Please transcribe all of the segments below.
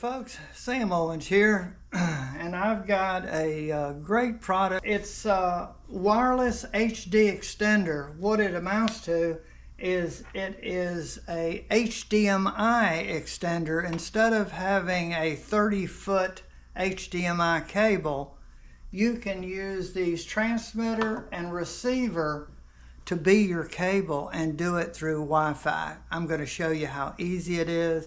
folks, Sam Owens here, and I've got a great product. It's a wireless HD extender. What it amounts to is it is a HDMI extender. Instead of having a 30-foot HDMI cable, you can use these transmitter and receiver to be your cable and do it through Wi-Fi. I'm going to show you how easy it is.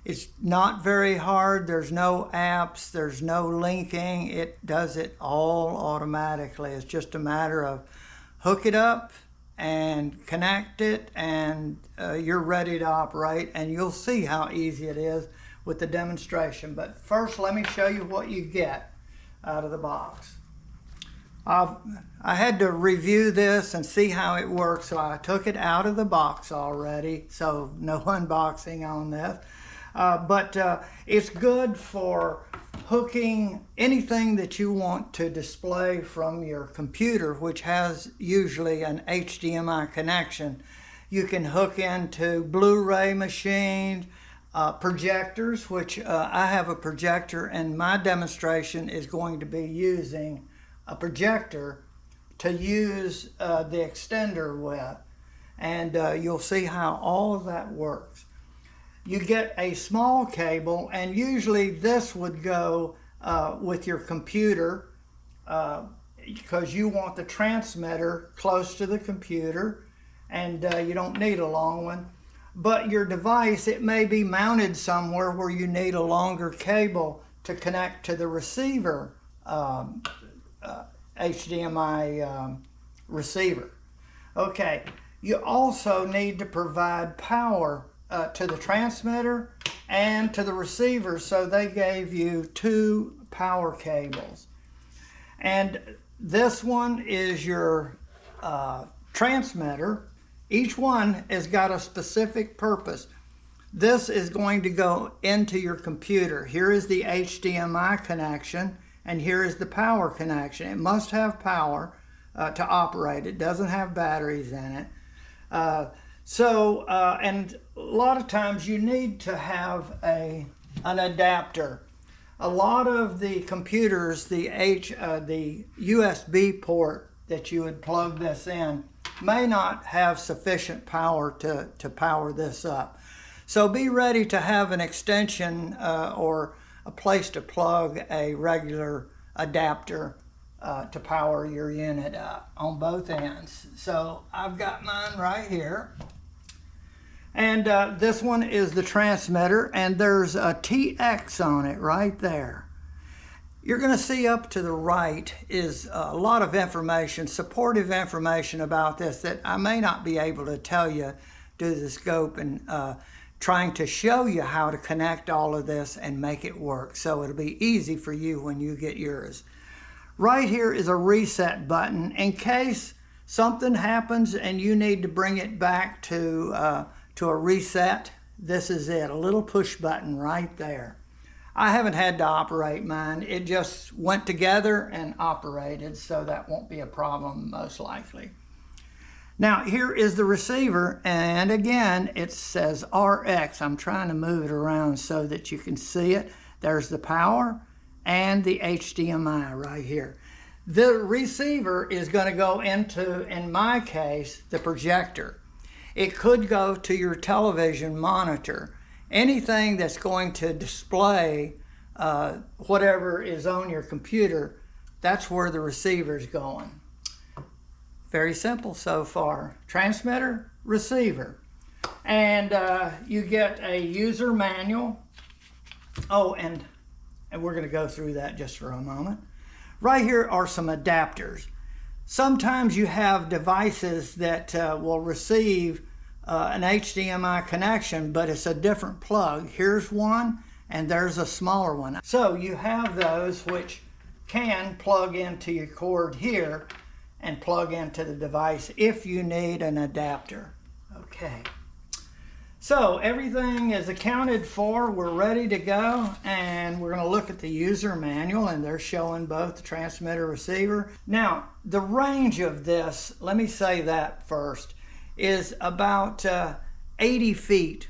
It's not very hard. There's no apps, there's no linking. It does it all automatically. It's just a matter of hook it up and connect it, and you're ready to operate, and you'll see how easy it is with the demonstration. But first, let me show you what you get out of the box. I had to review this and see how it works, so I took it out of the box already, so no unboxing on this. But it's good for hooking anything that you want to display from your computer, which has usually an HDMI connection. You can hook into Blu-ray machines, projectors, which I have a projector, and my demonstration is going to be using a projector to use the extender with, and you'll see how all of that works. You get a small cable, and usually this would go with your computer because you want the transmitter close to the computer, and you don't need a long one. But your device, it may be mounted somewhere where you need a longer cable to connect to the receiver HDMI receiver. Okay, you also need to provide power to the transmitter and to the receiver, so they gave you two power cables. And this one is your transmitter. Each one has got a specific purpose. This is going to go into your computer. Here is the HDMI connection, and here is the power connection. It must have power to operate. It doesn't have batteries in it. And a lot of times you need to have an adapter. A lot of the computers, the USB port that you would plug this in may not have sufficient power to power this up. So be ready to have an extension or a place to plug a regular adapter to power your unit up on both ends. So I've got mine right here. And this one is the transmitter, and there's a TX on it right there. You're going to see up to the right is a lot of information, supportive information about this that I may not be able to tell you due to the scope and trying to show you how to connect all of this and make it work. So it'll be easy for you when you get yours. Right here is a reset button in case something happens and you need to bring it back to a reset. This is it, a little push button right there. I haven't had to operate mine. It just went together and operated, so that won't be a problem most likely. Now here is the receiver, and again it says RX. I'm trying to move it around so that you can see it. There's the power and the HDMI right here. The receiver is going to go into, in my case, the projector. It could go to your television monitor. Anything that's going to display whatever is on your computer, that's where the receiver's going. Very simple so far. Transmitter, receiver. And you get a user manual. Oh, and we're going to go through that just for a moment. Right here are some adapters. Sometimes you have devices that will receive an HDMI connection, but it's a different plug. Here's one, and there's a smaller one. So you have those which can plug into your cord here and plug into the device if you need an adapter. Okay. So everything is accounted for. We're ready to go, and we're going to look at the user manual, and they're showing both the transmitter receiver. Now, the range of this, let me say that first, is about 80 feet.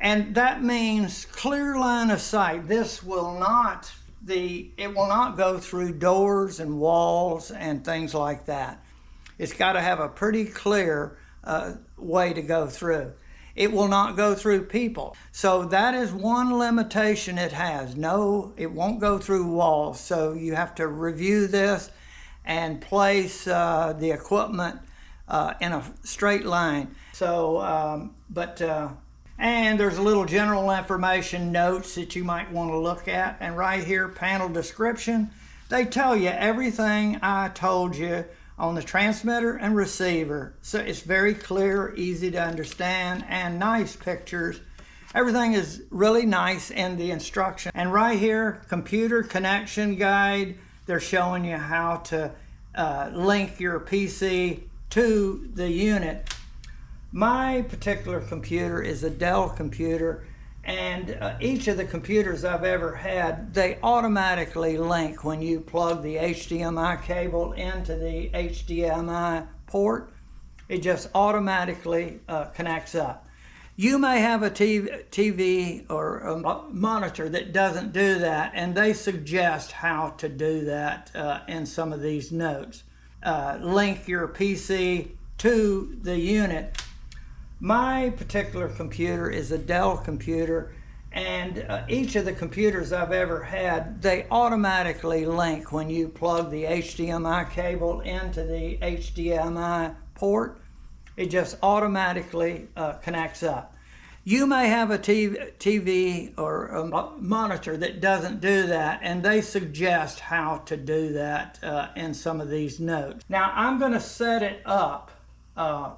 And that means clear line of sight. This will not, it will not go through doors and walls and things like that. It's got to have a pretty clear way to go through. It will not go through people. So that is one limitation it has. No, it won't go through walls. So you have to review this and place the equipment in a straight line. So, and there's a little general information notes that you might want to look at. And right here, panel description, they tell you everything I told you on the transmitter and receiver. So it's very clear, easy to understand, and nice pictures. Everything is really nice in the instruction. And right here, computer connection guide, they're showing you how to link your PC to the unit. My particular computer is a Dell computer, and each of the computers I've ever had, they automatically link when you plug the HDMI cable into the HDMI port. It just automatically connects up. You may have a TV or a monitor that doesn't do that, and they suggest how to do that in some of these notes. Link your PC to the unit. My particular computer is a Dell computer, and each of the computers I've ever had, they automatically link when you plug the HDMI cable into the HDMI port. It just automatically connects up. You may have a TV or a monitor that doesn't do that, and they suggest how to do that in some of these notes. Now I'm going to set it up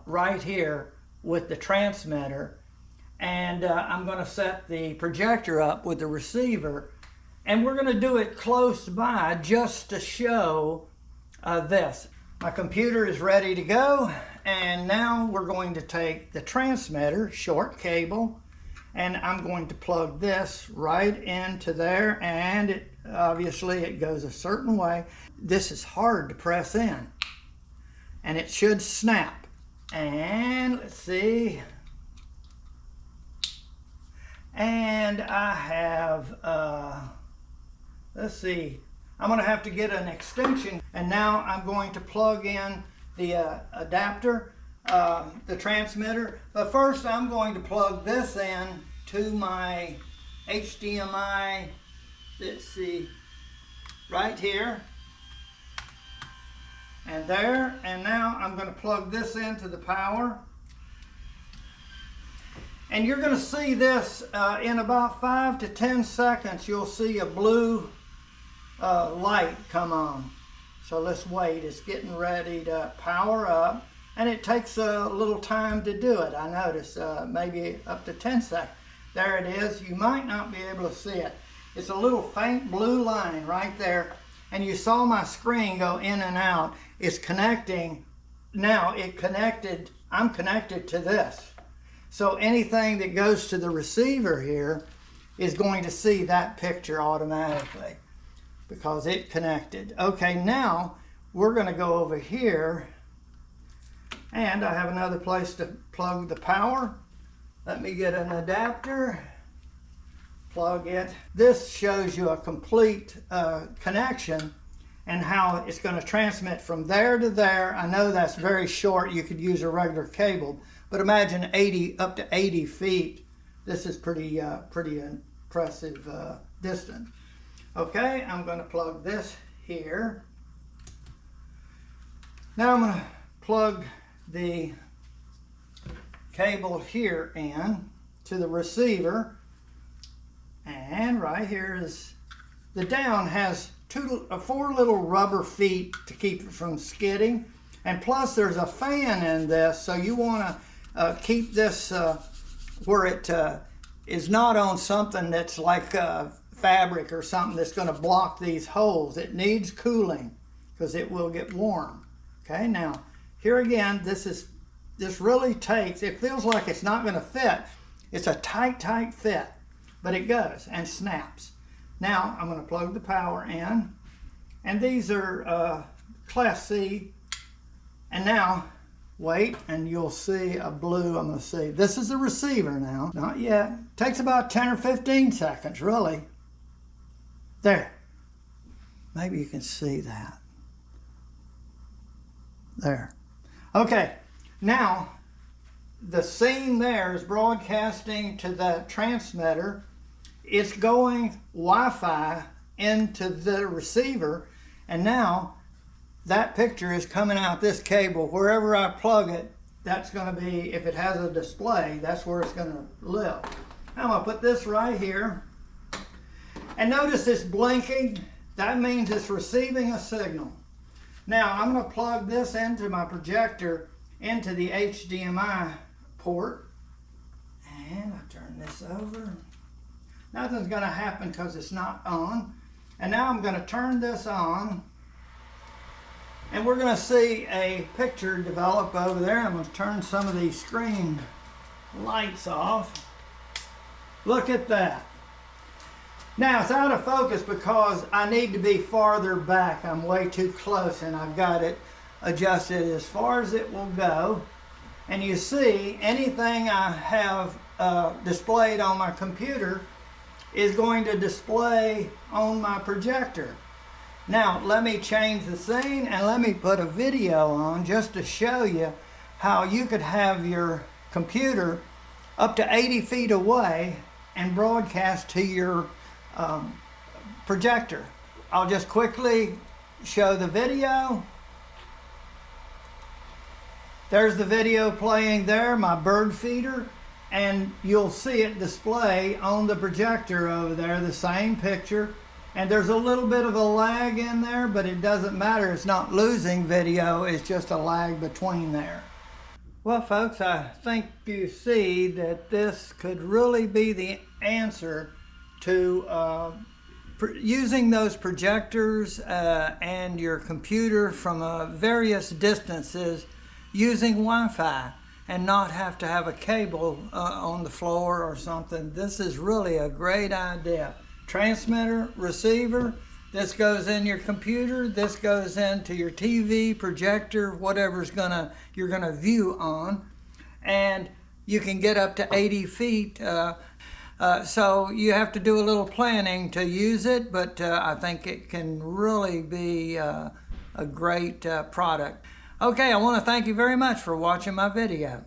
right here with the transmitter, and I'm going to set the projector up with the receiver, and we're going to do it close by just to show this. My computer is ready to go, and now we're going to take the transmitter, short cable, and I'm going to plug this right into there, and obviously it goes a certain way. This is hard to press in, and it should snap. And let's see, and I have, let's see, I'm going to have to get an extension, and now I'm going to plug in the adapter, the transmitter, but first I'm going to plug this in to my HDMI, let's see, right here. And there, and now I'm going to plug this into the power. And you're going to see this in about 5 to 10 seconds, you'll see a blue light come on. So let's wait, it's getting ready to power up, and it takes a little time to do it. I notice maybe up to 10 seconds. There it is. You might not be able to see it. It's a little faint blue line right there. And you saw my screen go in and out. It's connecting. Now I'm connected to this. So anything that goes to the receiver here is going to see that picture automatically because it connected. Okay, now we're going to go over here, and I have another place to plug the power. Let me get an adapter. Plug it. This shows you a complete connection and how it's going to transmit from there to there. I know that's very short. You could use a regular cable, but imagine up to 80 feet. This is pretty impressive distance. Okay, I'm going to plug this here. Now I'm going to plug the cable here in to the receiver. And right here is the down has 4 little rubber feet to keep it from skidding, and plus there's a fan in this, so you want to keep this where it is not on something that's like fabric or something that's going to block these holes. It needs cooling because it will get warm. Okay, now here again, this really takes, it feels like it's not going to fit. It's a tight fit. But it goes and snaps. Now I'm going to plug the power in, and these are Class C. And now Wait, and you'll see a blue. I'm going to see. This is the receiver now. Not yet. Takes about 10 or 15 seconds, really. There. Maybe you can see that. There. Okay. Now, the scene there is broadcasting to the transmitter. It's going Wi-Fi into the receiver, and now that picture is coming out this cable. Wherever I plug it, that's going to be, if it has a display, that's where it's going to live. I'm going to put this right here. And notice it's blinking. That means it's receiving a signal. Now I'm going to plug this into my projector into the HDMI port. And I turn this over. Nothing's going to happen because it's not on. And now I'm going to turn this on. And we're going to see a picture develop over there. I'm going to turn some of these screen lights off. Look at that. Now it's out of focus because I need to be farther back. I'm way too close, and I've got it adjusted as far as it will go. And you see anything I have displayed on my computer is going to display on my projector. Now, let me change the scene and let me put a video on just to show you how you could have your computer up to 80 feet away and broadcast to your projector. I'll just quickly show the video. There's the video playing there, my bird feeder, and you'll see it display on the projector over there, the same picture. And there's a little bit of a lag in there, but it doesn't matter. It's not losing video. It's just a lag between there. Well, folks, I think you see that this could really be the answer to using those projectors and your computer from various distances using Wi-Fi and not have to have a cable on the floor or something. This is really a great idea. Transmitter, receiver, this goes in your computer, this goes into your TV, projector, whatever's you're gonna view on, and you can get up to 80 feet. So you have to do a little planning to use it, but I think it can really be a great product. Okay, I want to thank you very much for watching my video.